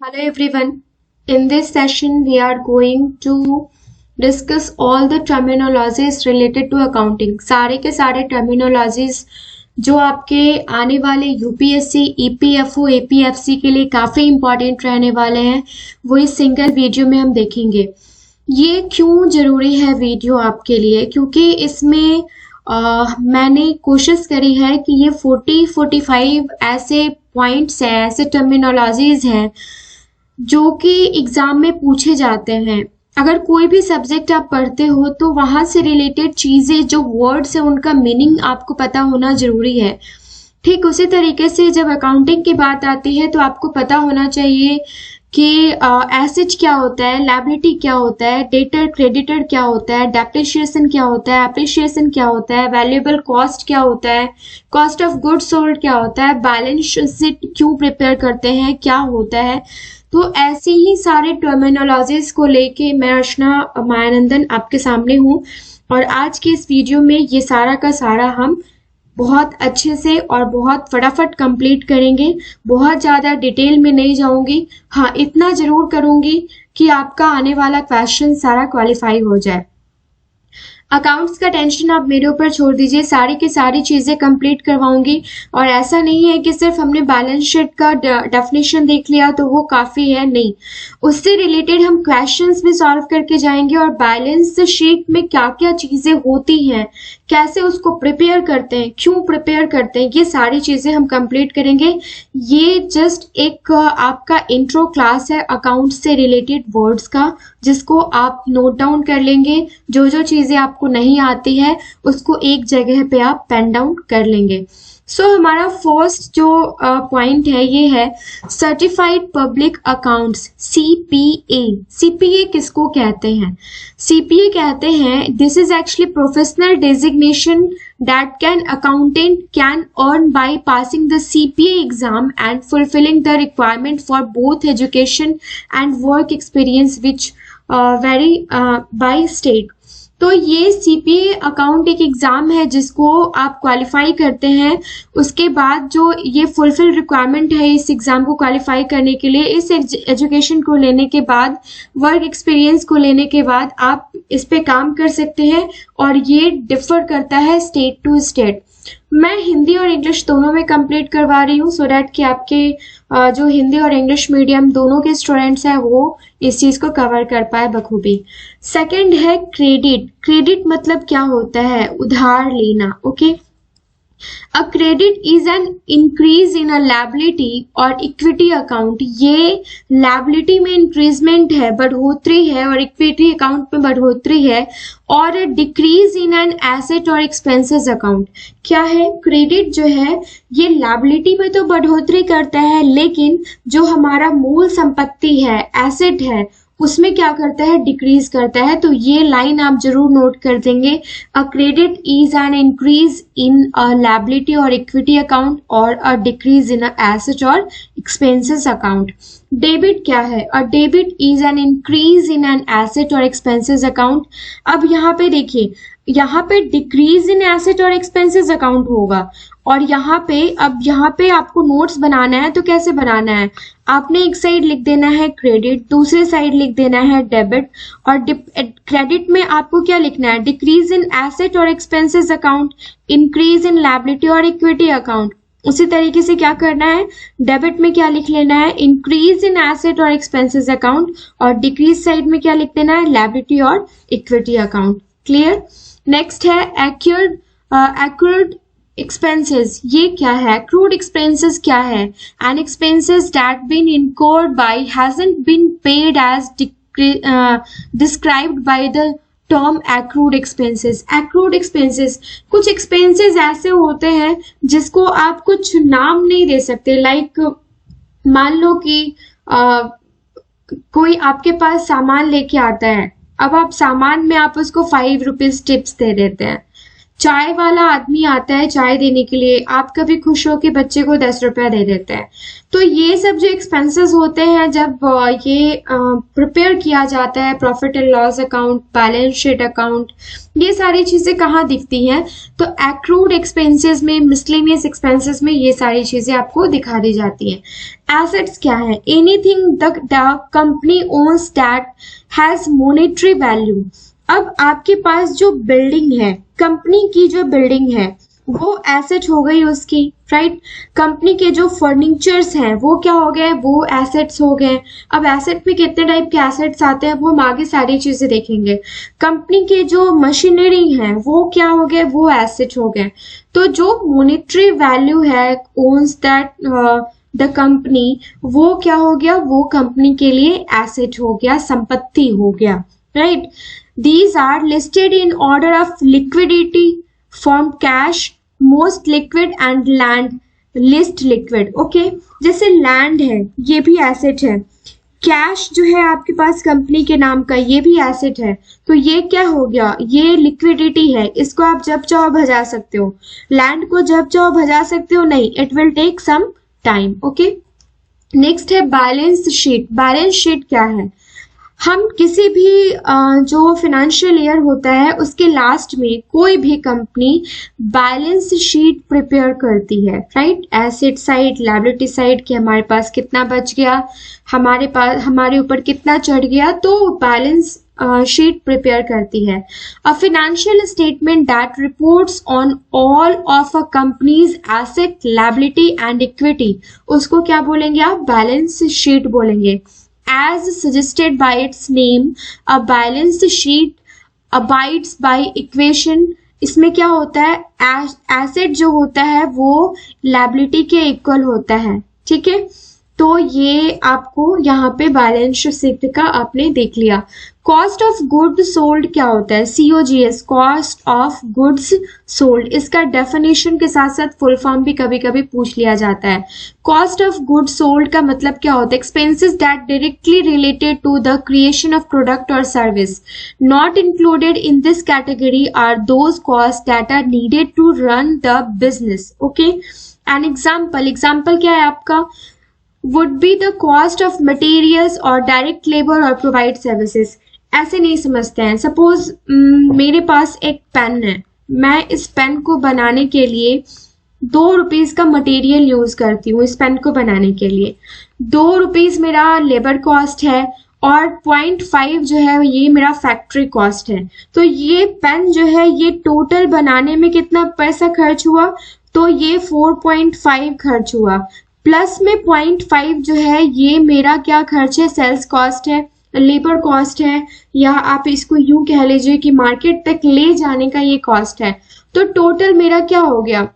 Hello everyone. In this session, we are going to discuss all the terminologies related to accounting. सारे के सारे terminologies जो आपके आने वाले यूपीएससी, ईपीएफओ, एपीएफसी के लिए काफी इंपॉर्टेंट रहने वाले हैं, वो इस सिंगल वीडियो में हम देखेंगे। ये क्यों जरूरी है वीडियो आपके लिए? क्योंकि इसमें मैंने कोशिश करी है कि ये 40-45 ऐसे पॉइंट्स हैं, ऐसे टर्मिनोलॉजीज हैं जो कि एग्जाम में पूछे जाते हैं। अगर कोई भी सब्जेक्ट आप पढ़ते हो तो वहां से रिलेटेड चीजें, जो वर्ड्स हैं, उनका मीनिंग आपको पता होना जरूरी है। ठीक उसी तरीके से जब अकाउंटिंग की बात आती है तो आपको पता होना चाहिए कि एसेट क्या होता है, लायबिलिटी क्या होता है, डेटर क्रेडिटर क्या होता है, डेप्रिसिएशन क्या होता है, एप्रिसिएशन क्या होता है, वैल्यूएबल कॉस्ट क्या होता है, कॉस्ट ऑफ गुड्स सोल्ड क्या होता है, बैलेंस शीट क्यों प्रिपेयर करते हैं, क्या होता है। तो ऐसे ही सारे टर्मिनोलॉजीज को लेके मैं अर्चना मायानंदन आपके सामने हूँ और आज के इस वीडियो में ये सारा का सारा हम बहुत अच्छे से और बहुत फटाफट कंप्लीट करेंगे। बहुत ज़्यादा डिटेल में नहीं जाऊंगी, हाँ इतना जरूर करूंगी कि आपका आने वाला क्वेश्चन सारा क्वालिफाई हो जाए। अकाउंट्स का टेंशन आप मेरे ऊपर छोड़ दीजिए, सारी की सारी चीजें कंप्लीट करवाऊंगी। और ऐसा नहीं है कि सिर्फ हमने बैलेंस शीट का डेफिनेशन देख लिया तो वो काफी है, नहीं, उससे रिलेटेड हम क्वेश्चंस भी सॉल्व करके जाएंगे और बैलेंस शीट में क्या क्या चीजें होती हैं, कैसे उसको प्रिपेयर करते हैं, क्यों प्रिपेयर करते हैं, ये सारी चीजें हम कंप्लीट करेंगे। ये जस्ट एक आपका इंट्रो क्लास है अकाउंट से रिलेटेड वर्ड्स का, जिसको आप नोट डाउन कर लेंगे। जो जो चीजें आपको नहीं आती है उसको एक जगह पे आप पेन डाउन कर लेंगे। हमारा फर्स्ट जो पॉइंट है ये है certified public accounts, CPA. CPA किसको कहते हैं? सीपीए कहते हैं, this is actually professional designation that can accountant can earn by passing the CPA exam and fulfilling the requirement for both education and work experience which vary by state। तो ये CPA account एक exam है जिसको आप qualify करते हैं। उसके बाद जो ये फुलफिल रिक्वायरमेंट है इस एग्जाम को क्वालिफाई करने के लिए, इस एजुकेशन को लेने के बाद, वर्क एक्सपीरियंस को लेने के बाद आप इस पे काम कर सकते हैं और ये डिफर करता है स्टेट टू स्टेट। मैं हिंदी और इंग्लिश दोनों में कंप्लीट करवा रही हूँ सो डैट कि आपके जो हिंदी और इंग्लिश मीडियम दोनों के स्टूडेंट्स हैं वो इस चीज को कवर कर पाए बखूबी। सेकंड है क्रेडिट। क्रेडिट मतलब क्या होता है? उधार लेना। Okay, a credit is an increase in a liability और इक्विटी अकाउंट। ये लायबिलिटी में इंक्रीजमेंट है, बढ़ोतरी है, और इक्विटी अकाउंट में बढ़ोतरी है। और डिक्रीज इन एन एसेट और एक्सपेंसेस अकाउंट क्या है? क्रेडिट जो है ये लायबिलिटी में तो बढ़ोतरी करता है, लेकिन जो हमारा मूल संपत्ति है, एसेट है, उसमें क्या करता है? डिक्रीज करता है। तो ये लाइन आप जरूर नोट कर देंगे, a credit is an increase in a liability और इक्विटी अकाउंट और a decrease in a asset और एक्सपेंसेस अकाउंट। डेबिट क्या है? A debit is an increase in an asset और एक्सपेंसेस अकाउंट। अब यहाँ पे देखिए, यहाँ पे डिक्रीज इन एसेट और एक्सपेंसेस अकाउंट होगा और यहाँ पे आपको नोट्स बनाना है तो कैसे बनाना है? आपने एक साइड लिख देना है क्रेडिट, दूसरे साइड लिख देना है डेबिट। और क्रेडिट में आपको क्या लिखना है? डिक्रीज इन एसेट और expenses account, increase in liability और इक्विटी अकाउंट। उसी तरीके से क्या करना है? डेबिट में क्या लिख लेना है? इंक्रीज इन एसेट और एक्सपेंसेस अकाउंट, और डिक्रीज साइड में क्या लिख देना है? लायबिलिटी और इक्विटी अकाउंट। क्लियर? नेक्स्ट है एक्रूड एक्सपेंसेस। ये क्या है? accrued expenses क्या है? an expenses that been incurred by hasn't been paid as described by the term accrued expenses। accrued expenses, कुछ expenses ऐसे होते हैं जिसको आप कुछ नाम नहीं दे सकते। लाइक मान लो कि कोई आपके पास सामान लेके आता है, अब आप सामान में आप उसको 5 रुपीज टिप्स दे देते हैं, चाय वाला आदमी आता है चाय देने के लिए, आप कभी खुश हो कि बच्चे को 10 रुपया दे देते हैं। तो ये सब जो एक्सपेंसेस होते हैं जब ये प्रिपेयर किया जाता है profit and loss account, balance sheet account, ये सारी चीजें कहाँ दिखती हैं? तो एक्रूड एक्सपेंसेस में, मिसलेनियस एक्सपेंसेस में ये सारी चीजें आपको दिखा दी जाती हैं। एसेट्स क्या है? Anything the company owns that has monetary value. अब आपके पास जो बिल्डिंग है, कंपनी की जो बिल्डिंग है वो एसेट हो गई उसकी, राइट। कंपनी के जो फर्नीचर्स हैं वो क्या हो गए? वो एसेट्स हो गए। अब एसेट में कितने टाइप के एसेट्स आते हैं वो हम आगे सारी चीजें देखेंगे। कंपनी के जो मशीनरी हैं वो क्या हो गए? वो एसेट हो गए। तो जो मॉनेटरी वैल्यू है ओन्स दैट द कंपनी, वो क्या हो गया? वो कंपनी के लिए एसेट हो गया, संपत्ति हो गया, right. These are listed in order of liquidity from cash, most liquid and land, least liquid. Okay, जैसे लैंड है ये भी एसेट है, कैश जो है आपके पास कंपनी के नाम का ये भी एसेट है। तो ये क्या हो गया? ये लिक्विडिटी है, इसको आप जब चाहो भजा सकते हो। लैंड को जब चाहो भजा सकते हो नहीं, it will take some time. Okay, next है बैलेंस शीट। बैलेंस शीट क्या है? हम किसी भी जो फाइनेंशियल ईयर होता है उसके लास्ट में कोई भी कंपनी बैलेंस शीट प्रिपेयर करती है, right. Asset side, liability side कि हमारे पास कितना बच गया, हमारे ऊपर कितना चढ़ गया, तो बैलेंस शीट प्रिपेयर करती है। A financial statement that reports on all of a companies asset, liability and equity, उसको क्या बोलेंगे आप? बैलेंस शीट बोलेंगे। As suggested by its name, a balance sheet abides by equation। इसमें क्या होता है? एसेट जो होता है वो लायबिलिटी के इक्वल होता है, ठीक है। तो ये आपको यहाँ पे बैलेंस शीट का आपने देख लिया। कॉस्ट ऑफ गुड सोल्ड क्या होता है? COGS, cost of goods sold. इसका डेफिनेशन के साथ साथ फुल फॉर्म भी कभी कभी पूछ लिया जाता है। कॉस्ट ऑफ गुड सोल्ड का मतलब क्या होता है? Expenses that directly related to the creation of product और service. Not included in this category are those cost that are needed to run the business. Okay, an example क्या है आपका? would be the cost of materials or direct labor or provide services। ऐसे नहीं समझते हैं। Suppose मेरे पास एक pen है, मैं इस पेन को बनाने के लिए 2 रुपीज का मटेरियल यूज करती हूँ। इस पेन को बनाने के लिए 2 रुपीज मेरा लेबर कॉस्ट है और 0.5 जो है ये मेरा फैक्ट्री कॉस्ट है। तो ये पेन जो है ये टोटल बनाने में कितना पैसा खर्च हुआ? तो ये 4.5 खर्च हुआ, प्लस में 0.5 जो है ये मेरा क्या खर्च है? सेल्स कॉस्ट है, लेबर कॉस्ट है, या आप इसको यूं कह लीजिए कि मार्केट तक ले जाने का ये कॉस्ट है। तो टोटल मेरा क्या हो गया?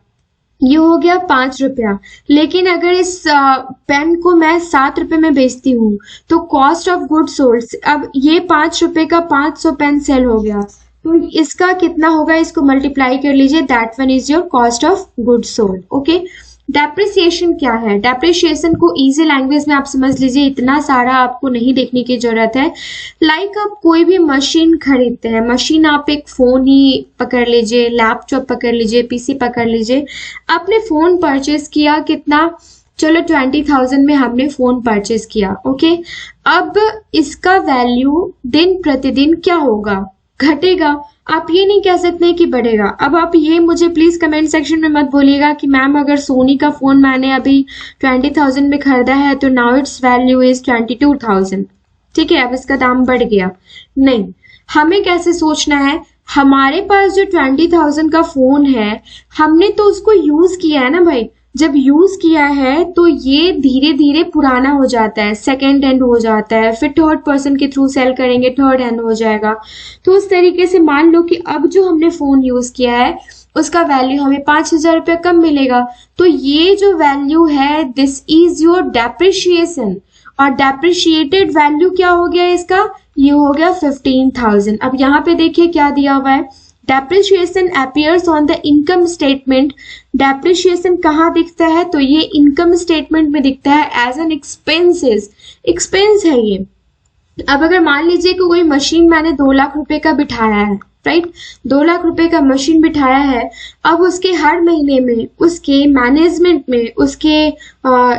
ये हो गया 5 रुपया। लेकिन अगर इस पेन को मैं 7 रुपए में बेचती हूँ तो कॉस्ट ऑफ गुड सोल्ड, अब ये 5 रुपए का 500 पेन सेल हो गया, तो इसका कितना होगा? इसको मल्टीप्लाई कर लीजिए, that one is your cost of good sold. Okay, depreciation क्या है? डेप्रिसिएशन को इजी लैंग्वेज में आप समझ लीजिए, इतना सारा आपको नहीं देखने की जरूरत है। लाइक आप कोई भी मशीन खरीदते हैं, मशीन आप एक फोन ही पकड़ लीजिए, लैपटॉप पकड़ लीजिए, PC पकड़ लीजिए। आपने फोन परचेज किया कितना? चलो 20,000 में हमने फोन परचेज किया। ओके, अब इसका वैल्यू दिन प्रतिदिन क्या होगा? घटेगा। आप ये नहीं कह सकते कि बढ़ेगा। अब आप ये मुझे प्लीज कमेंट सेक्शन में मत बोलिएगा कि मैम अगर सोनी का फोन मैंने अभी 20,000 में खरीदा है तो नाउ इट्स वैल्यू इज 22,000, ठीक है, अब इसका दाम बढ़ गया। नहीं, हमें कैसे सोचना है? हमारे पास जो 20,000 का फोन है हमने तो उसको यूज किया है ना भाई। जब यूज किया है तो ये धीरे धीरे पुराना हो जाता है, सेकेंड हैंड हो जाता है, फिर थर्ड पर्सन के थ्रू सेल करेंगे, थर्ड हैंड हो जाएगा। तो उस तरीके से मान लो कि अब जो हमने फोन यूज किया है उसका वैल्यू हमें 5,000 रुपये कम मिलेगा। तो ये जो वैल्यू है दिस इज योर डेप्रिशिएशन, और डेप्रिशिएटेड वैल्यू क्या हो गया इसका? ये हो गया 15,000। अब यहाँ पे देखिए क्या दिया हुआ है, depreciation appears on the income statement. Depreciation कहाँ दिखता है? तो ये इनकम स्टेटमेंट में दिखता है एज एन एक्सपेंसेस, एक्सपेंस है ये। अब अगर मान लीजिए कि कोई मशीन मैंने 2 लाख रुपए का बिठाया है, राइट। 2 लाख रुपए का मशीन बिठाया है, अब उसके हर महीने में, उसके मैनेजमेंट में, उसके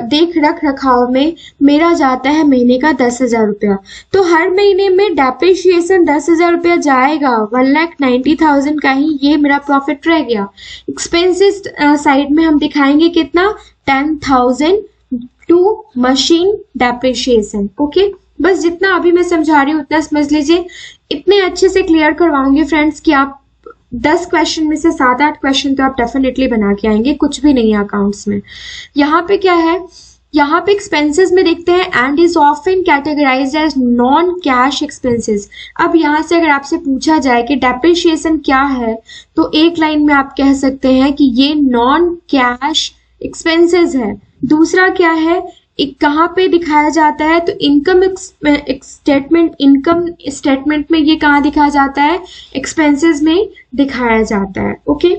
देख रखाव में मेरा जाता है महीने का 10,000 रुपया। तो हर महीने में डेप्रिशिएशन 10,000 रुपया जाएगा, 1,90,000 का ही ये मेरा प्रॉफिट रह गया। एक्सपेंसेस साइड में हम दिखाएंगे कितना, 10,000 टू मशीन डेप्रिशिएशन। ओके, बस जितना अभी मैं समझा रही हूँ उतना समझ लीजिए। इतने अच्छे से क्लियर करवाऊंगी फ्रेंड्स कि आप 10 क्वेश्चन में से 7-8 क्वेश्चन तो आप डेफिनेटली बना के आएंगे, कुछ भी नहीं है अकाउंट्स में। यहाँ पे क्या है, यहाँ पे एक्सपेंसेस में देखते हैं and is often categorised as non cash expenses. अब यहाँ से अगर आपसे पूछा जाए कि डेप्रिशिएशन क्या है, तो एक लाइन में आप कह सकते हैं कि ये नॉन कैश एक्सपेंसेस है। दूसरा क्या है, एक कहाँ पे दिखाया जाता है, तो इनकम स्टेटमेंट में ये कहाँ दिखाया जाता है, एक्सपेंसेस में दिखाया जाता है। ओके,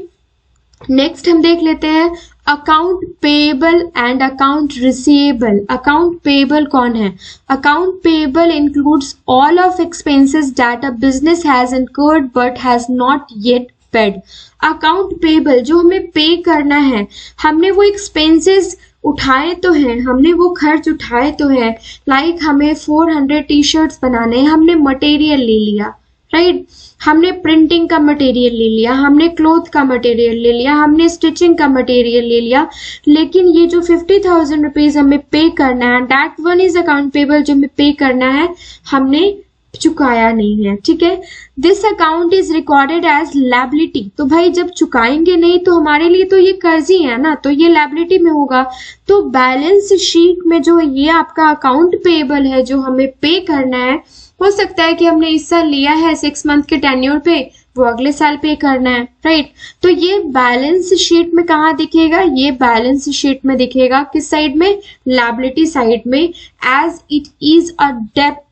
नेक्स्ट हम देख लेते हैं account payable and account receivable. Account payable कौन है, account payable includes all of expenses that a business has incurred but has not yet paid. Account payable जो हमें पे करना है, हमने वो एक्सपेंसेस उठाए तो हैं, हमने वो खर्च उठाए तो हैं। लाइक हमें 400 टी शर्ट्स बनाने हैं, हमने मटेरियल ले लिया, राइट। हमने प्रिंटिंग का मटेरियल ले लिया, हमने क्लोथ का मटेरियल ले लिया, हमने स्टिचिंग का मटेरियल ले लिया, लेकिन ये जो 50,000 रुपीज हमें पे करना है, that one is account payable, जो हमें पे करना है हमने चुकाया नहीं है, ठीक है। This account is recorded as liability. तो भाई जब चुकाएंगे नहीं तो हमारे लिए तो ये कर्ज ही है ना, तो ये लायबिलिटी में होगा। तो बैलेंस शीट में जो ये आपका अकाउंट पेएबल है, जो हमें पे करना है, हो सकता है कि हमने इस साल लिया है 6 मंथ के टेन्योर पे, वो अगले साल पे करना है, राइट। तो ये बैलेंस शीट में कहाँ दिखेगा, ये बैलेंस शीट में दिखेगा किस साइड में, लायबिलिटी साइड में, as it is a debt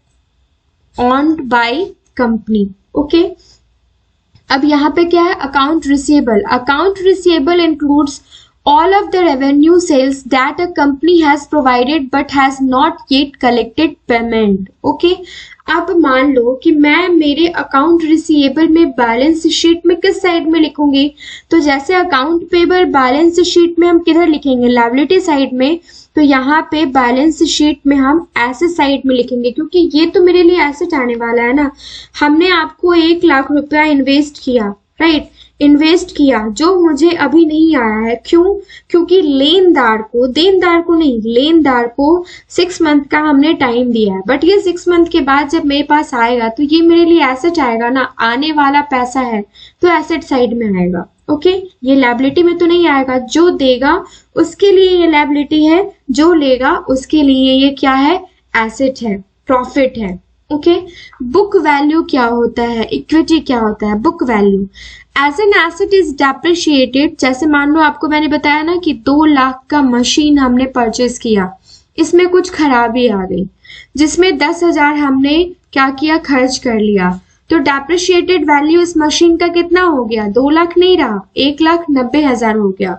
owned by company। ओके, अब यहाँ पे क्या है, account receivable. Account receivable includes all of the revenue sales that a company has provided but has not yet collected payment। okay, अब मान लो कि मैं मेरे अकाउंट रिसीवेबल में बैलेंस शीट में किस साइड में लिखूंगी, तो जैसे अकाउंट पेएबल बैलेंस शीट में हम किधर लिखेंगे, लायबिलिटी साइड में, तो यहाँ पे बैलेंस शीट में हम एसेट साइड में लिखेंगे, क्योंकि ये तो मेरे लिए एसेट आने वाला है ना। हमने आपको 1 लाख रुपया इन्वेस्ट किया, राइट, इन्वेस्ट किया जो मुझे अभी नहीं आया है। क्यों, क्योंकि देनदार को नहीं, लेनदार को 6 मंथ का हमने टाइम दिया है, बट ये 6 मंथ के बाद जब मेरे पास आएगा तो ये मेरे लिए एसेट आएगा ना, आने वाला पैसा है तो एसेट साइड में आएगा। ओके, ये लायबिलिटी में तो नहीं आएगा। जो देगा उसके लिए ये लायबिलिटी है, जो लेगा उसके लिए ये क्या है, एसेट है, प्रॉफिट है। ओके, बुक वैल्यू क्या होता है, इक्विटी क्या होता है, book value as an asset is depreciated. जैसे मान लो आपको मैंने बताया ना कि 2 लाख का मशीन हमने परचेज किया, इसमें कुछ खराबी आ गई, जिसमें 10,000 हमने क्या किया, खर्च कर लिया, तो डेप्रिशिएटेड वैल्यू इस मशीन का कितना हो गया, 2 लाख नहीं रहा, 1,90,000 हो गया।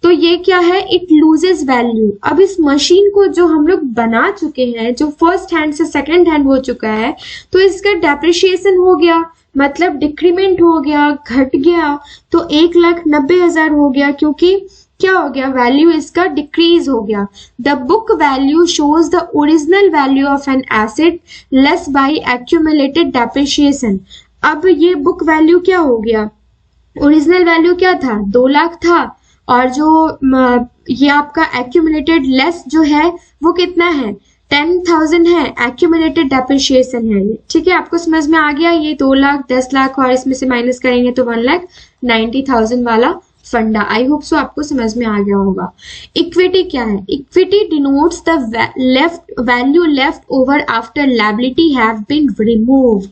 तो ये क्या है, इट लूजेस वैल्यू। अब इस मशीन को जो हम लोग बना चुके हैं, जो फर्स्ट हैंड से सेकंड हैंड हो चुका है, तो इसका डेप्रिशिएशन हो गया, मतलब डिक्रीमेंट हो गया, घट गया, तो 1,90,000 हो गया, क्योंकि क्या हो गया, वैल्यू इसका डिक्रीज हो गया। The book value shows the original value of an asset less bye accumulated depreciation. अब ये बुक वैल्यू क्या हो गया, ओरिजिनल वैल्यू क्या था, 2 लाख था, और जो ये आपका एक्यूमुलेटेड लेस जो है वो कितना है, 10,000 है, एक्यूमुलेटेड डेप्रिशिएशन है ये, ठीक है। आपको समझ में आ गया, ये 2 लाख, 10 लाख और इसमें से माइनस करेंगे तो 1,90,000 वाला फंडा। आई होप सो आपको समझ में आ गया होगा। इक्विटी क्या है, equity denotes the value left over after liability have been removed.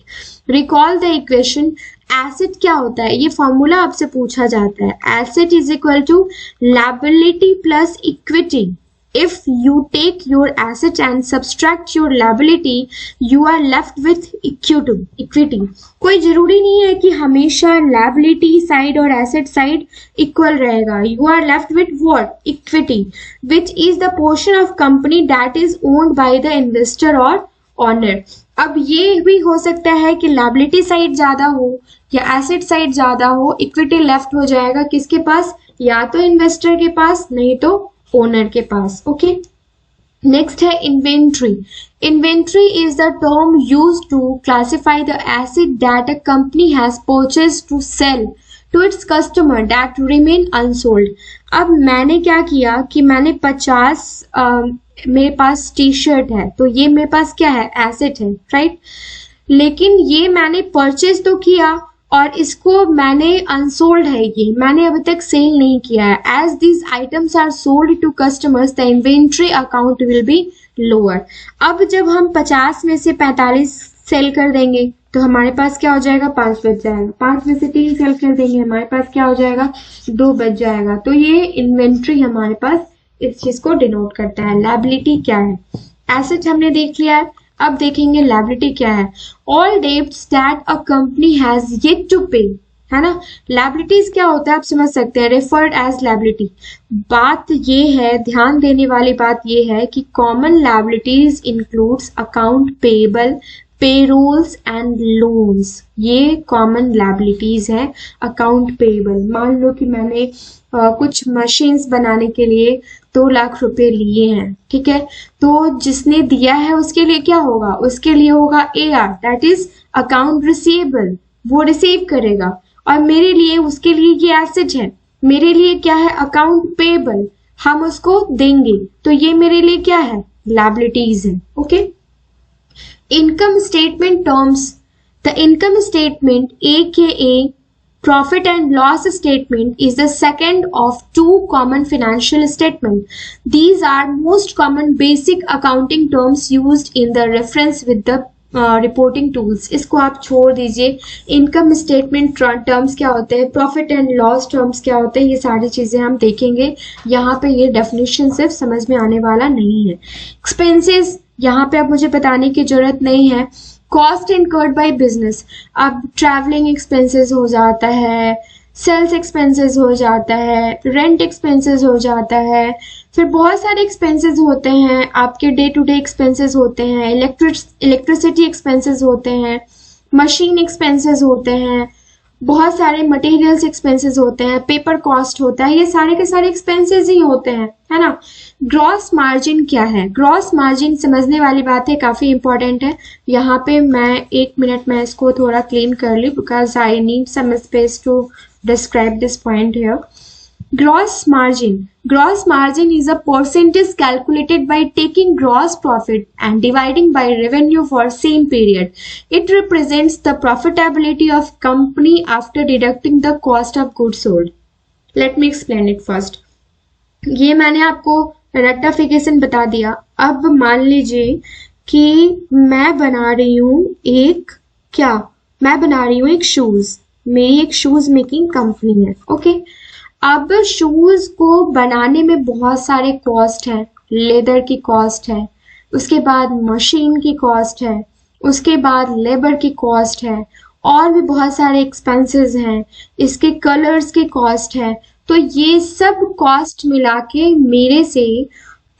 Recall the equation. Asset क्या होता है, ये फॉर्मूला आपसे पूछा जाता है, asset is equal to liability plus equity. If you take your asset and subtract your liability, you are left with equity। कोई जरूरी नहीं है कि हमेशा liability side और asset side equal रहेगा। You are left with what? Equity, which is the portion of company that is owned by the investor or owner. अब ये भी हो सकता है कि लायबिलिटी साइड ज्यादा हो या एसेट साइड ज्यादा हो, इक्विटी लेफ्ट हो जाएगा किसके पास, या तो इन्वेस्टर के पास नहीं तो ओनर के पास। ओके, नेक्स्ट है inventory. Inventory is the term used to classify the asset that a company has purchased to sell to its customer that remain unsold. अब मैंने क्या किया कि मैंने 50 मेरे पास टी शर्ट है, तो ये मेरे पास क्या है, एसेट है, राइट। लेकिन ये मैंने परचेज तो किया और इसको मैंने अनसोल्ड है, ये मैंने अभी तक सेल नहीं किया है। As these items are sold to customers the inventory account will be lower. अब जब हम 50 में से 45 सेल कर देंगे तो हमारे पास क्या हो जाएगा, 5 बच जाएगा। 5 में से 3 सेल कर देंगे, हमारे पास क्या हो जाएगा, 2 बच जाएगा। तो ये इन्वेंट्री हमारे पास इस चीज को डिनोट करता है। लायबिलिटी क्या है, एसेट हमने देख लिया है, अब देखेंगे लायबिलिटी क्या है। All debts that a company has yet to pay, है ना। लायबिलिटीज क्या होता है आप समझ सकते हैं, रेफर्ड एज लायबिलिटी। बात ये है, ध्यान देने वाली बात ये है कि common liabilities includes account payable, payrolls and loans, ये कॉमन लायबिलिटीज है। अकाउंट पेएबल, मान लो कि मैंने कुछ मशीन्स बनाने के लिए 2 लाख रुपए लिए हैं, ठीक है, तो जिसने दिया है उसके लिए क्या होगा, उसके लिए होगा AR, that is account receivable, वो रिसीव करेगा। और मेरे लिए, उसके लिए ये एसेट है, मेरे लिए क्या है, अकाउंट पेएबल, हम उसको देंगे, तो ये मेरे लिए क्या है, लायबिलिटीज है। Okay, income statement terms, the income statement aka profit and loss statement is the second of 2 common financial statement. These are most common basic accounting terms used in the reference with the reporting tools. इसको आप छोड़ दीजिए। Income statement terms क्या होते हैं, profit and loss terms क्या होते हैं, ये सारी चीजें हम देखेंगे। यहाँ पे ये डेफिनेशन सिर्फ समझ में आने वाला नहीं है। एक्सपेंसेस यहाँ पे अब मुझे बताने की जरूरत नहीं है। कॉस्ट इनकर्ड बाय बिजनेस, अब ट्रैवलिंग एक्सपेंसेस हो जाता है, सेल्स एक्सपेंसेस हो जाता है, रेंट एक्सपेंसेस हो जाता है, फिर बहुत सारे एक्सपेंसेस होते हैं, आपके डे टू डे एक्सपेंसेस होते हैं, इलेक्ट्रिसिटी एक्सपेंसेस होते हैं, मशीन एक्सपेंसेस होते हैं, बहुत सारे मटेरियल्स एक्सपेंसेस होते हैं, पेपर कॉस्ट होता है, ये सारे के सारे एक्सपेंसेस ही होते हैं, है ना। ग्रॉस मार्जिन क्या है, ग्रॉस मार्जिन समझने वाली बात है, काफी इंपॉर्टेंट है। यहाँ पे मैं 1 मिनट में इसको थोड़ा क्लीन कर ली because I need some space to describe this point here. Gross margin. Gross margin is a percentage calculated by taking gross profit and dividing by revenue for same period. It represents the profitability of company after deducting the cost of goods sold. Let me explain it first. ये मैंने आपको rectification बता दिया। अब मान लीजिए कि मैं बना रही हूँ एक शूज, मेरी एक शूज मेकिंग कंपनी है। ओके, अब शूज को बनाने में बहुत सारे कॉस्ट है, लेदर की कॉस्ट है, उसके बाद मशीन की कॉस्ट है, उसके बाद लेबर की कॉस्ट है, और भी बहुत सारे एक्सपेंसेस हैं, इसके कलर्स की कॉस्ट है। तो ये सब कॉस्ट मिला के मेरे से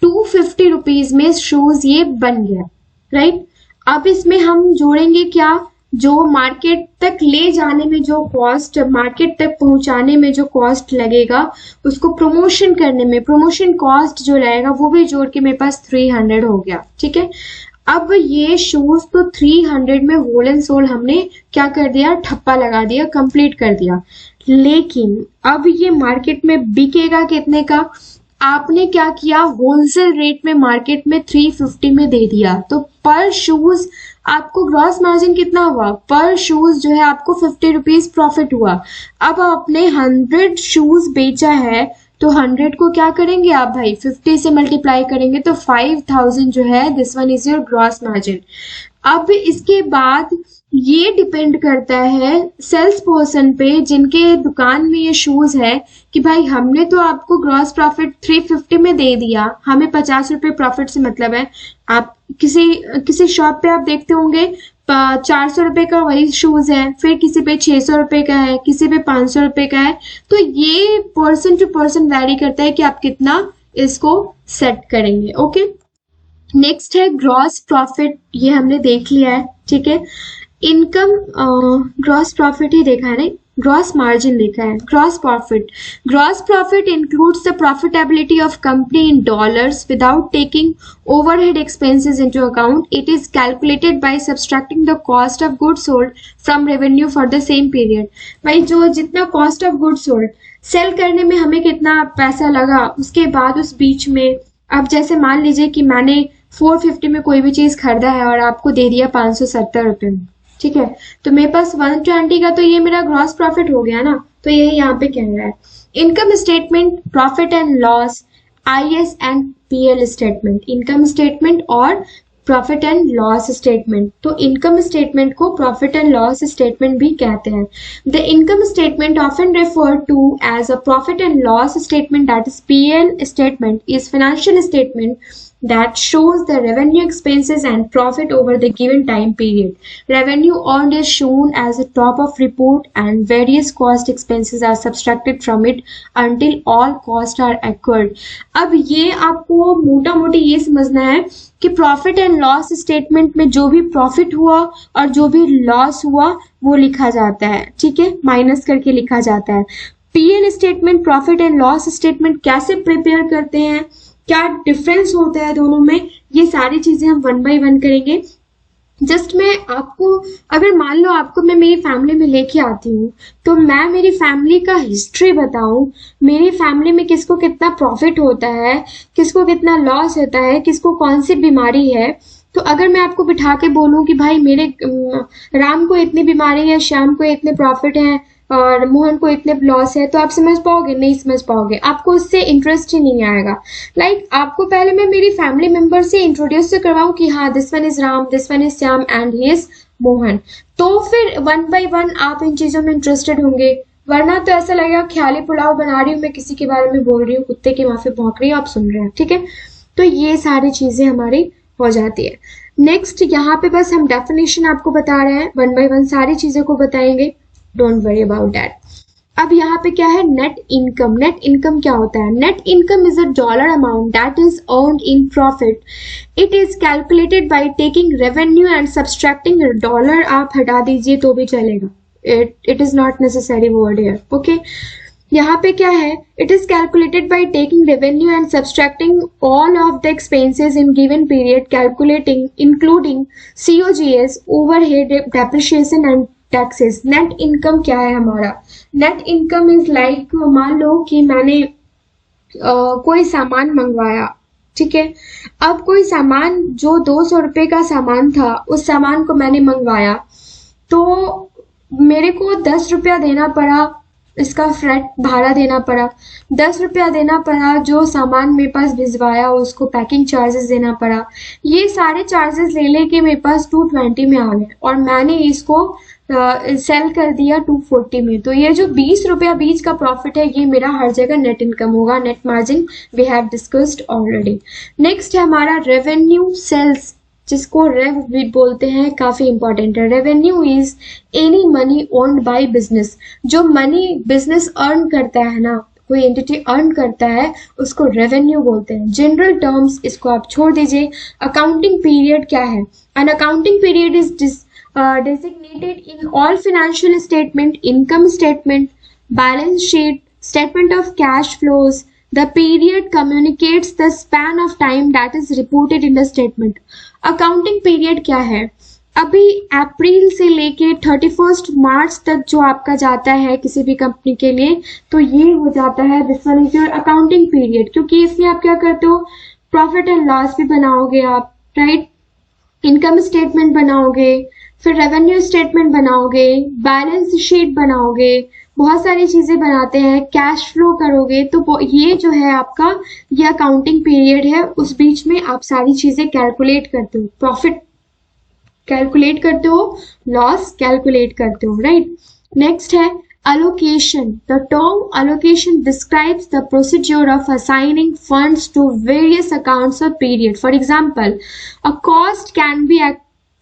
250 रुपीज में शूज ये बन गया, राइट। अब इसमें हम जोड़ेंगे क्या, जो मार्केट तक ले जाने में जो कॉस्ट, मार्केट तक पहुंचाने में जो कॉस्ट लगेगा, उसको प्रमोशन करने में प्रमोशन कॉस्ट जो लगेगा वो भी जोड़ के मेरे पास 300 हो गया, ठीक है। अब ये शूज तो 300 में होल एंड सोल हमने क्या कर दिया, ठप्पा लगा दिया, कंप्लीट कर दिया। लेकिन अब ये मार्केट में बिकेगा कितने का, आपने क्या किया, होलसेल रेट में मार्केट में 350 में दे दिया, तो पर शूज आपको ग्रॉस मार्जिन कितना हुआ, पर शूज जो है आपको 50 रुपीज प्रॉफिट हुआ। अब आपने 100 शूज बेचा है तो 100 को क्या करेंगे आप भाई, 50 से मल्टीप्लाई करेंगे तो 5000 जो है, this one is your gross margin. अब इसके बाद ये डिपेंड करता है सेल्स पर्सन पे जिनके दुकान में ये शूज है कि भाई हमने तो आपको ग्रॉस प्रॉफिट 350 में दे दिया, हमें 50 रुपए प्रॉफिट से मतलब है। आप किसी शॉप पे आप देखते होंगे 400 रुपए का वही शूज है, फिर किसी पे 600 रुपए का है, किसी पे 500 रुपए का है। तो ये पर्सन टू पर्सन वैरी करता है कि आप कितना इसको सेट करेंगे। ओके, नेक्स्ट है ग्रॉस प्रॉफिट, ये हमने देख लिया है, ठीक है। इनकम, ग्रॉस प्रॉफिट ही देखा है, नहीं ग्रॉस मार्जिन देखा है। Gross profit includes the profitability of company in dollars without taking overhead expenses into account. It is calculated by subtracting the cost of goods sold from revenue for the same period. भाई जो जितना cost of goods sold, sell करने में हमें कितना पैसा लगा, उसके बाद उस बीच में, अब जैसे मान लीजिए कि मैंने 450 में कोई भी चीज खरीदा है और आपको दे दिया 570 रुपए में, ठीक है, तो मेरे पास 120 का, तो ये मेरा ग्रॉस प्रॉफिट हो गया ना। तो यही यहाँ पे कह रहा है। Income statement, profit and loss, IS and PL statement, income statement और प्रॉफिट एंड लॉस स्टेटमेंट। तो इनकम स्टेटमेंट को प्रॉफिट एंड लॉस स्टेटमेंट भी कहते हैं। The income statement often refer to as a profit and loss statement, that is PL statement is financial statement that shows the revenue, expenses and profit over the given time period. Revenue earned is shown as the top of report and various cost expenses are subtracted from it until all costs are accrued. अब ये आपको मोटा मोटी ये समझना है कि profit and loss statement में जो भी प्रॉफिट हुआ और जो भी लॉस हुआ वो लिखा जाता है, ठीक है, माइनस करके लिखा जाता है। PL statement, profit and loss statement कैसे प्रिपेयर करते हैं, क्या डिफरेंस होता है दोनों में, ये सारी चीजें हम 1 बाय 1 करेंगे। जस्ट मैं आपको, अगर मान लो आपको मैं मेरी फैमिली में लेके आती हूँ, तो मैं मेरी फैमिली का हिस्ट्री बताऊं, मेरी फैमिली में किसको कितना प्रॉफिट होता है, किसको कितना लॉस होता है, किसको कौन सी बीमारी है। तो अगर मैं आपको बिठा के बोलूं कि भाई मेरे राम को इतनी बीमारी है, श्याम को इतने प्रॉफिट है और मोहन को इतने लॉस है, तो आप समझ पाओगे? नहीं समझ पाओगे, आपको उससे इंटरेस्ट ही नहीं आएगा। लाइक आपको पहले मैं मेरी फैमिली मेंबर से इंट्रोड्यूस तो करवाऊं कि हाँ this one is Ram, this one is Shyam and he is Mohan, तो फिर 1 बाय 1 आप इन चीजों में इंटरेस्टेड होंगे। वरना तो ऐसा लगेगा ख्याली पुलाव बना रही हूँ, मैं किसी के बारे में बोल रही हूँ, कुत्ते की माफी भौंक रही हूँ, आप सुन रहे हैं, ठीक है। तो ये सारी चीजें हमारी हो जाती है। नेक्स्ट यहाँ पे बस हम डेफिनेशन आपको बता रहे हैं, 1 बाय 1 सारी चीजों को बताएंगे, डोंट वरी अबाउट दैट। अब यहाँ पे क्या है, नेट इनकम। नेट इनकम क्या होता है? Net income is a dollar amount that is earned in profit. It is calculated by taking revenue and subtracting dollar. आप हटा दीजिए तो भी चलेगा, it is not necessary word here, okay. यहाँ पे क्या है, it is calculated by taking revenue and subtracting all of the expenses in given period, calculating including COGS, overhead, depreciation and taxes. Net income क्या है हमारा? Net income is like, मान लो कि मैंने कोई सामान मंगवाया, ठीक है। अब कोई सामान जो 200 रुपए का सामान था, उस सामान को मैंने मंगवाया, तो मेरे को 10 रुपया देना पड़ा, इसका फ्रेट भाड़ा देना पड़ा, 10 रुपया देना पड़ा, जो सामान मेरे पास भिजवाया उसको पैकिंग चार्जेस देना पड़ा। ये सारे चार्जेस ले लेके मेरे पास 220 में आ गए और मैंने इसको सेल कर दिया 240 में। तो ये जो 20 रुपया बीच का प्रॉफिट है, ये मेरा हर जगह नेट इनकम होगा। Net margin we have discussed already. Next है हमारा रेवेन्यू सेल्स, जिसको रेव भी बोलते हैं, काफी इंपॉर्टेंट है। Revenue is any money owned by business. जो मनी बिजनेस अर्न करता है ना, कोई एंटिटी अर्न करता है, उसको रेवेन्यू बोलते हैं। जनरल टर्म्स इसको आप छोड़ दीजिए। अकाउंटिंग पीरियड क्या है? An accounting period is designated in all financial statement, income statement, balance sheet, statement of cash flows. The period communicates the span of time that is reported in the statement. Accounting period क्या है? अभी अप्रैल से लेके 31 मार्च तक जो आपका जाता है किसी भी कंपनी के लिए, तो ये हो जाता है this one is your accounting period. क्योंकि इसमें आप क्या करते हो, प्रॉफिट एंड लॉस भी बनाओगे आप, राइट, इनकम स्टेटमेंट बनाओगे, फिर रेवेन्यू स्टेटमेंट बनाओगे, बैलेंस शीट बनाओगे, बहुत सारी चीजें बनाते हैं, कैश फ्लो करोगे। तो ये जो है आपका, ये अकाउंटिंग पीरियड है। उस बीच में आप सारी चीजें कैलकुलेट करते हो, प्रॉफिट कैलकुलेट करते हो, लॉस कैलकुलेट करते हो, राइट। नेक्स्ट है allocation. The term allocation describes the procedure of assigning funds to various accounts or period. For example, a cost can be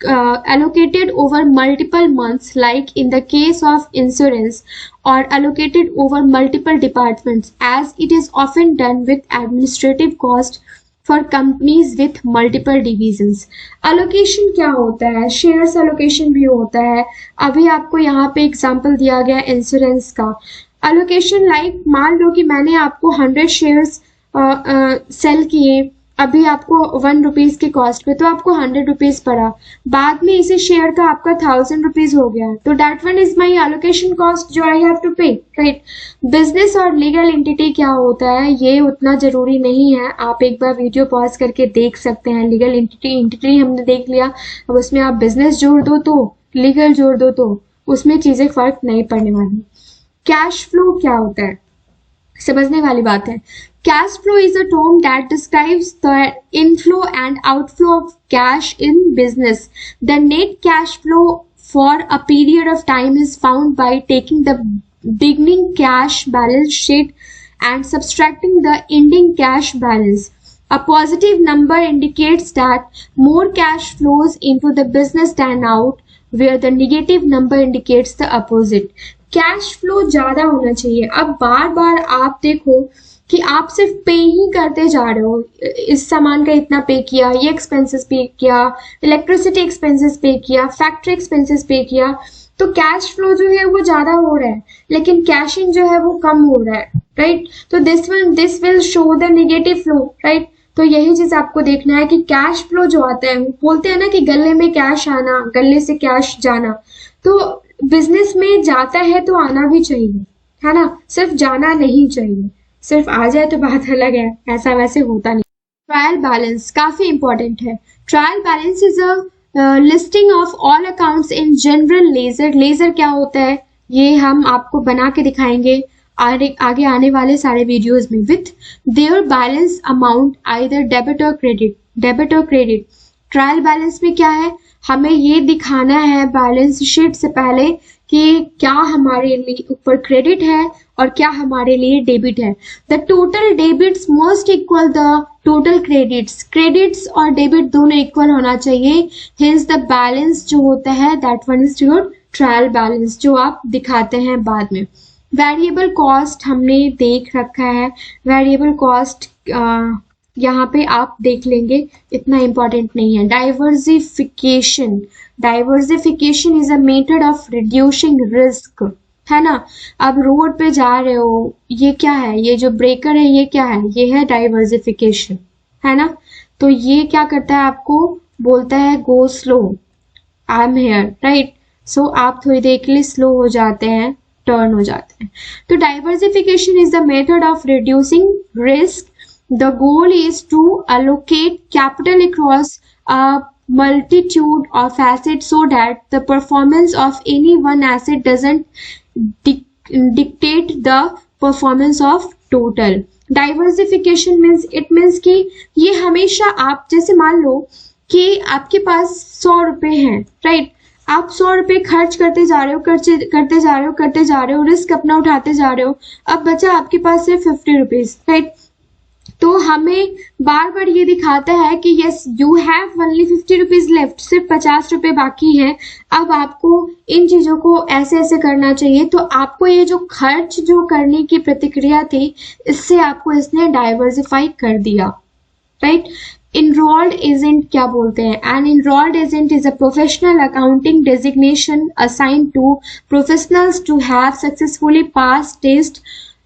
allocated over multiple months, like in the case of insurance, or allocated over multiple departments, as it is often done with administrative cost for companies with multiple divisions. Allocation क्या होता है? Shares allocation भी होता है। अभी आपको यहाँ पे एग्जांपल दिया गया इंश्योरेंस का। अलोकेशन लाइक मान लो कि मैंने आपको 100 शेयर्स सेल किए, अभी आपको 1 रुपीज के कॉस्ट पे, तो आपको 100 रुपीज पड़ा, बाद में इसी शेयर का आपका 1000 रुपीज हो गया, तो that one is my allocation cost जो आई हैव टू पे, राइट। बिजनेस और लीगल एंटिटी क्या होता है ये उतना जरूरी नहीं है, आप एक बार वीडियो पॉज करके देख सकते हैं। लीगल एंटिटी हमने देख लिया, अब उसमें आप बिजनेस जोड़ दो तो लीगल जोड़ दो तो उसमें चीजें फर्क नहीं पड़ने वाली। कैश फ्लो क्या होता है? समझने वाली बात है। Cash flow is a term that describes the inflow and outflow of cash in business. The net cash flow for a period of time is found by taking the beginning cash balance sheet and subtracting the ending cash balance. A positive number indicates that more cash flows into the business than out, where the negative number indicates the opposite. Cash flow ज्यादा होना चाहिए। अब बार बार आप देखो कि आप सिर्फ पे ही करते जा रहे हो, इस सामान का इतना पे किया, ये एक्सपेंसेस पे किया, इलेक्ट्रिसिटी एक्सपेंसेस पे किया, फैक्ट्री एक्सपेंसेस पे किया, तो कैश फ्लो जो है वो ज्यादा हो रहा है लेकिन कैश इन जो है वो कम हो रहा है, राइट। तो this will show the negative flow, right. तो यही चीज आपको देखना है कि कैश फ्लो जो आता है, बोलते हैं ना कि गले में कैश आना, गले से कैश जाना, तो बिजनेस में जाता है तो आना भी चाहिए, है ना, सिर्फ जाना नहीं चाहिए। सिर्फ आ जाए तो बात अलग है, ऐसा वैसे होता नहीं। ट्रायल बैलेंस काफी इंपॉर्टेंट है। Trial balance is a listing of all accounts in general ledger. Ledger क्या होता है ये हम आपको बना के दिखाएंगे आगे आने वाले सारे वीडियोस में। With their balance amount either debit और क्रेडिट। डेबिट और क्रेडिट ट्रायल बैलेंस में क्या है, हमें ये दिखाना है बैलेंस शीट से पहले कि क्या हमारे लिए ऊपर क्रेडिट है और क्या हमारे लिए डेबिट है। The total debits must equal the total credits. Credits और डेबिट दोनों इक्वल होना चाहिए। हिंस द बैलेंस जो होता है that one is your trial balance, जो आप दिखाते हैं बाद में। वेरिएबल कॉस्ट हमने देख रखा है। वेरिएबल कॉस्ट यहाँ पे आप देख लेंगे, इतना इंपॉर्टेंट नहीं है। Diversification. Diversification is a method of reducing risk, है ना। अब रोड पे जा रहे हो, ये क्या है, ये जो ब्रेकर है ये क्या है, ये है डाइवर्सिफिकेशन, है ना। तो ये क्या करता है, आपको बोलता है go slow, I am here, right. So आप थोड़ी देर के लिए स्लो हो जाते हैं, टर्न हो जाते हैं। तो diversification is the method of reducing risk. The goal is to allocate capital across a multitude of assets so that the performance of any one asset doesn't dictate the performance of total. Diversification means कि ये हमेशा आप जैसे मान लो कि आपके पास 100 रुपए हैं, राइट। आप 100 रुपए खर्च करते जा रहे हो, रिस्क अपना उठाते जा रहे हो, अब बचा आपके पास सिर्फ 50 रुपीज, राइट। तो हमें बार बार ये दिखाता है कि yes you have only 50 rupees left, सिर्फ 50 रुपए बाकी हैं। अब आपको इन चीजों को ऐसे ऐसे करना चाहिए। तो आपको ये जो खर्च जो करने की प्रतिक्रिया थी, इससे आपको इसने डाइवर्सिफाई कर दिया, राइट। Enrolled agent क्या बोलते हैं? An enrolled agent is a professional accounting designation assigned to professionals to have successfully passed test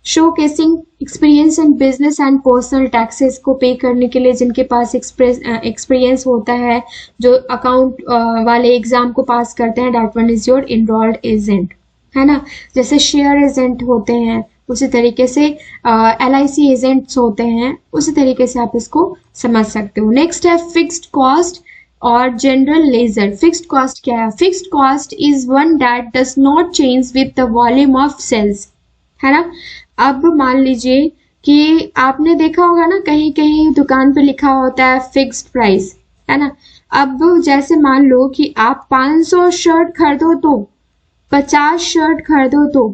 showcasing experience in business and personal taxes को पे करने के लिए जिनके पास एक्सपीरियंस होता है, जो अकाउंट वाले एग्जाम को पास करते हैं, that one is your enrolled agent, है ना। जैसे शेयर एजेंट होते हैं उसी तरीके से LIC एजेंट्स होते हैं, उसी तरीके से आप इसको समझ सकते हो। नेक्स्ट है फिक्स्ड कॉस्ट और जनरल लेजर। फिक्स्ड कॉस्ट क्या है? Fixed cost is one that does not change with the volume of sales, है ना। अब मान लीजिए कि आपने देखा होगा ना, कहीं कहीं दुकान पे लिखा होता है फिक्स्ड प्राइस, है ना। अब जैसे मान लो कि आप 500 शर्ट खरीदो तो 50 शर्ट खरीदो तो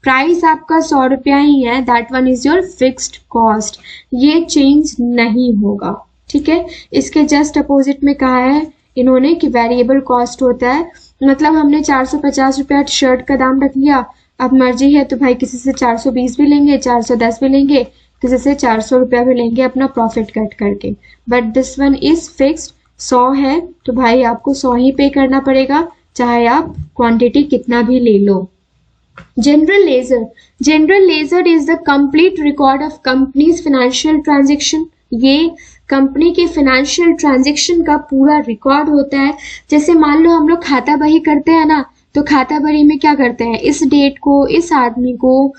प्राइस आपका 100 रुपया ही है, that one is your fixed cost. ये चेंज नहीं होगा, ठीक है। इसके जस्ट अपोजिट में कहा है इन्होंने कि वेरिएबल कॉस्ट होता है, मतलब हमने 450 रुपया शर्ट का दाम रख लिया, अब मर्जी है तो भाई किसी से 420 भी लेंगे, 410 भी लेंगे, तो जैसे 400 रुपया भी लेंगे अपना प्रॉफिट कट करके, but this one is fixed 100 है तो भाई आपको 100 ही पे करना पड़ेगा, चाहे आप क्वांटिटी कितना भी ले लो। General ledger is the complete record of company's financial transaction. ये कंपनी के फाइनेंशियल ट्रांजेक्शन का पूरा रिकॉर्ड होता है। जैसे मान लो हम लोग खाता बही करते हैं ना, तो खाता बही में क्या करते हैं, इस डेट को इस आदमी को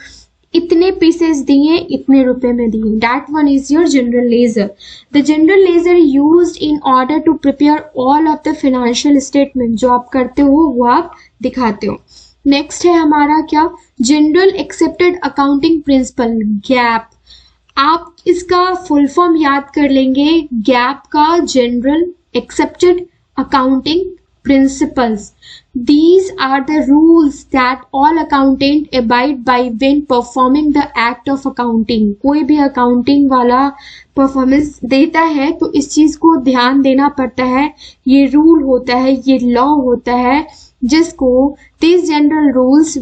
इतने पीसेस दिए, इतने रुपए में दिए, that one is your general ledger. The general ledger used in order to prepare all of the financial statement. जो आप करते हो वो आप दिखाते हो। नेक्स्ट है हमारा क्या, general accepted accounting principle, gap. आप इसका फुल फॉर्म याद कर लेंगे, गैप का general accepted accounting principles. These are the rules that all accountant abide by when performing the act of accounting. कोई भी accounting वाला परफॉर्मेंस देता है तो इस चीज को ध्यान देना पड़ता है। ये रूल होता है, ये लॉ होता है जिसको these general rules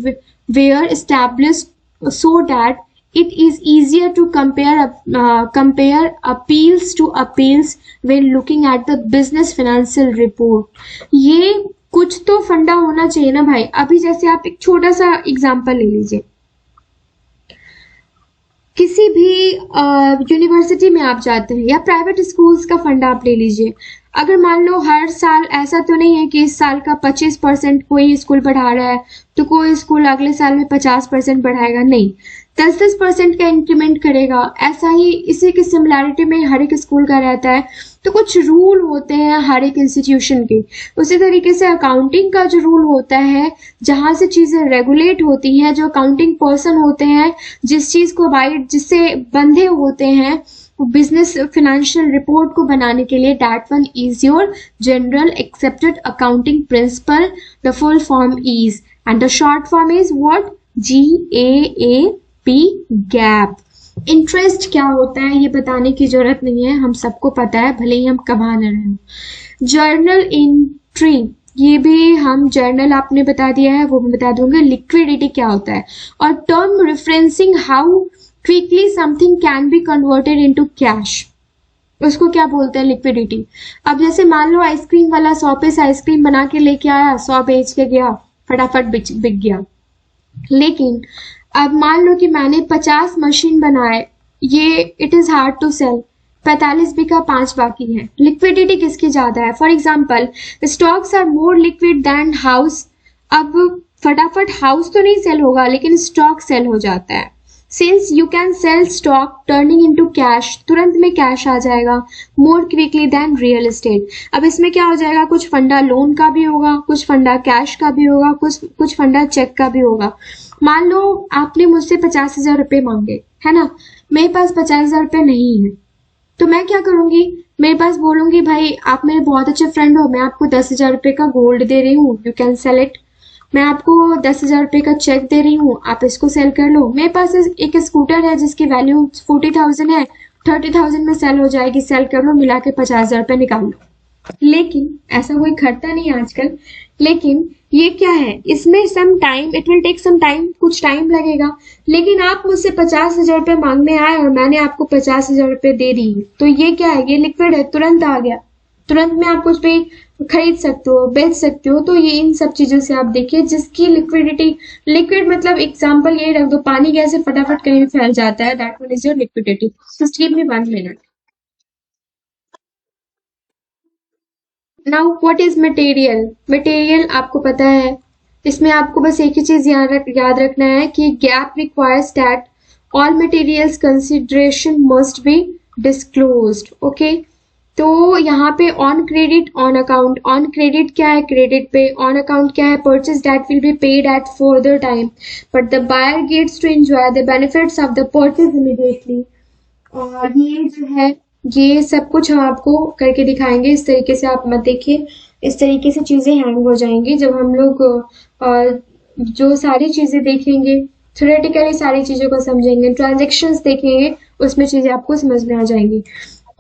were established so that it is easier to compare appeals to appeals when looking at the business financial report. ये कुछ तो फंडा होना चाहिए ना भाई। अभी जैसे आप एक छोटा सा एग्जांपल ले लीजिए, किसी भी यूनिवर्सिटी में आप जाते हैं या प्राइवेट स्कूल्स का फंडा आप ले लीजिए। अगर मान लो हर साल, ऐसा तो नहीं है कि इस साल का 25% कोई स्कूल बढ़ा रहा है तो कोई स्कूल अगले साल में 50% बढ़ाएगा, नहीं, 10% का इंक्रीमेंट करेगा। ऐसा ही इसी की सिमिलैरिटी में हर एक स्कूल का रहता है। तो कुछ रूल होते हैं हर एक इंस्टीट्यूशन के। उसी तरीके से अकाउंटिंग का जो रूल होता है, जहां से चीजें रेगुलेट होती हैं, जो अकाउंटिंग पर्सन होते हैं, जिस चीज को अबाइड, जिससे बंधे होते हैं बिजनेस फाइनेंशियल रिपोर्ट को बनाने के लिए, that one is your general accepted accounting principle. The full form is and the short form is what, GAAP, gap. Interest क्या होता है ये बताने की जरूरत नहीं है, हम सबको पता है, भले ही हम कमा न रहे हो। जर्नल एंट्री, ये भी हम जर्नल आपने बता दिया है, वो मैं बता दूंगा। लिक्विडिटी क्या होता है, और term referencing how quickly something can be converted into cash, उसको क्या बोलते हैं, लिक्विडिटी। अब जैसे मान लो आइसक्रीम वाला 100 पीस आइसक्रीम बना के लेके आया, 100 बेच के गया, फटाफट बिक गया। लेकिन अब मान लो कि मैंने 50 मशीन बनाए, ये it is hard to sell, 45 बिका, 5 बाकी है। लिक्विडिटी किसकी ज्यादा है? For example, stocks are more liquid than house. अब फटाफट हाउस तो नहीं सेल होगा, लेकिन स्टॉक सेल हो जाता है। Since you can sell stock turning into cash, तुरंत में कैश आ जाएगा, more quickly than real estate. अब इसमें क्या हो जाएगा, कुछ फंडा लोन का भी होगा, कुछ फंडा कैश का भी होगा, कुछ फंडा चेक का भी होगा। मान लो आपने मुझसे 50,000 रुपये मांगे, है ना, मेरे पास 50,000 रुपये नहीं है, तो मैं क्या करूंगी, मेरे पास बोलूंगी भाई आप मेरे बहुत अच्छे फ्रेंड हो, मैं आपको 10,000 रुपये का गोल्ड दे रही हूँ, यू कैन सेल इट। मैं आपको 10,000 रुपये का चेक दे रही हूँ, आप इसको सेल कर लो। मेरे पास एक स्कूटर है जिसकी वैल्यू 40,000 है, 30,000 में सेल हो जाएगी, सेल कर लो, मिला के 50,000 रुपये निकाल लो। लेकिन ऐसा कोई खरीदता नहीं आजकल। लेकिन ये क्या है, इसमें some time, it will take some time, कुछ टाइम लगेगा। लेकिन आप मुझसे 50,000 रुपये मांगने आए और मैंने आपको 50,000 रुपये दे दी, तो ये क्या है, ये लिक्विड है, तुरंत आ गया, तुरंत में आप कुछ भी खरीद सकते हो, बेच सकते हो। तो ये इन सब चीजों से आप देखिए जिसकी लिक्विडिटी, लिक्विड मतलब एग्जांपल ये रख दो, पानी कैसे फटाफट कहीं भी फैल जाता है, that one is your liquidity. Just give me 1 minute. Now what is material? Material आपको पता है, इसमें आपको बस एक ही चीज याद रखना है कि GAAP requires that all materials consideration must be disclosed. Okay, तो यहाँ पे on credit, on account. On credit क्या है, क्रेडिट पे। ऑन अकाउंट क्या है, purchase that will be paid at further time, but the buyer gets to enjoy the benefits of the purchase immediately. और ये जो है, ये सब कुछ हम आपको करके दिखाएंगे। इस तरीके से आप मत देखिए, इस तरीके से चीजें हैंग हो जाएंगी जब हम लोग जो सारी चीजें देखेंगे, थ्योरेटिकली सारी चीजों को समझेंगे, ट्रांजेक्शन्स देखेंगे, उसमें चीजें आपको समझ में आ जाएंगी।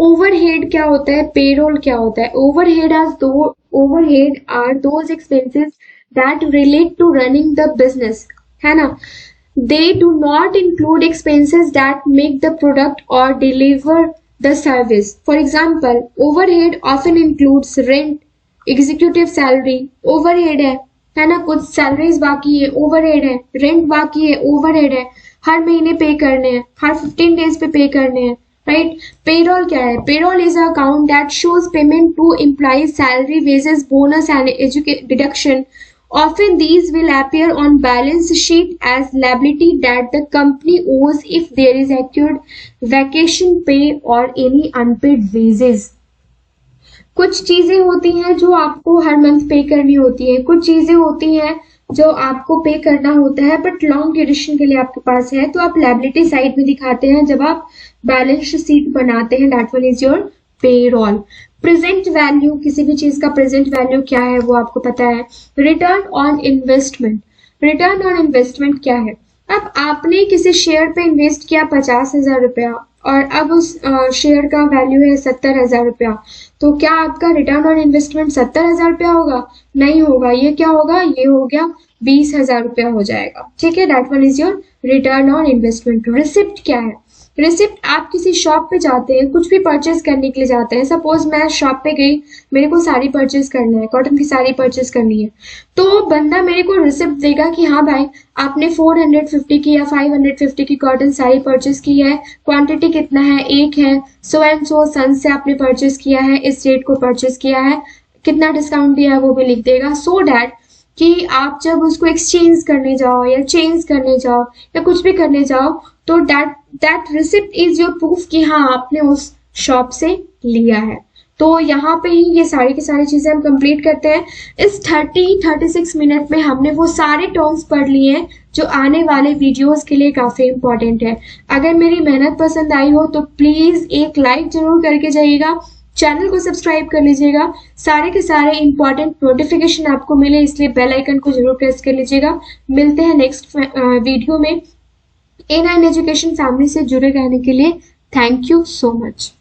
ओवरहेड क्या होता है, पेरोल क्या होता है? Overhead are those expenses that relate to running the business, है ना। They do not include expenses that make the product or deliver the service. For example, overhead often includes rent, executive salary, overhead है ना, कुछ salaries बाकी है, overhead है, rent बाकी है, ओवरहेड है, हर महीने पे करने हैं, हर 15 डेज पे करने हैं, राइट। पेरोल क्या है? Payroll is a account that shows payment to employees salary, wages, bonus and deduction. Often these will appear on balance sheet as liability that the company owes if there is accrued vacation pay or any unpaid wages. कुछ चीजें होती हैं जो आपको हर month पे करनी होती है, कुछ चीजें होती हैं जो आपको पे करना होता है बट लॉन्ग ड्यूरेशन के लिए आपके पास है, तो आप लायबिलिटी साइड में दिखाते हैं जब आप बैलेंस शीट बनाते हैं. That one is your payroll. Present value, किसी भी चीज का प्रेजेंट वैल्यू क्या है वो आपको पता है. Return on investment. Return on investment क्या है? अब आपने किसी शेयर पे इन्वेस्ट किया 50,000 रुपया और अब उस शेयर का वैल्यू है 70,000 रुपया, तो क्या आपका रिटर्न ऑन इन्वेस्टमेंट 70,000 रुपया होगा? नहीं होगा. ये क्या होगा? ये हो गया 20,000 रुपया हो जाएगा. ठीक है, that one is your return on investment. Receipt क्या है? रिसिप्ट, आप किसी शॉप पे जाते हैं, कुछ भी परचेज करने के लिए जाते हैं. सपोज मैं शॉप पे गई, मेरे को साड़ी परचेज करना है, कॉटन की साड़ी परचेज करनी है, तो बंदा मेरे को रिसिप्ट देगा कि हाँ भाई आपने 450 की या 550 की कॉटन साड़ी परचेज की है, क्वांटिटी कितना है, एक है, सो एंड सो सन से आपने परचेज किया है, इस डेट को परचेज किया है, कितना डिस्काउंट दिया है वो भी लिख देगा, सो डैट कि आप जब उसको एक्सचेंज करने जाओ या चेंज करने जाओ या कुछ भी करने जाओ, तो that receipt is your proof कि हाँ आपने उस शॉप से लिया है. तो यहाँ पे ही ये सारी की सारी चीजें हम कंप्लीट करते हैं. इस 36 मिनट में हमने वो सारे टर्म्स पढ़ लिए हैं जो आने वाले वीडियोस के लिए काफी इंपॉर्टेंट है. अगर मेरी मेहनत पसंद आई हो तो प्लीज एक लाइक जरूर करके जाइएगा, चैनल को सब्सक्राइब कर लीजिएगा, सारे के सारे इंपॉर्टेंट नोटिफिकेशन आपको मिले इसलिए बेल आइकन को जरूर प्रेस कर लीजिएगा. मिलते हैं नेक्स्ट वीडियो में. A9 एजुकेशन फैमिली से जुड़े रहने के लिए थैंक यू सो मच.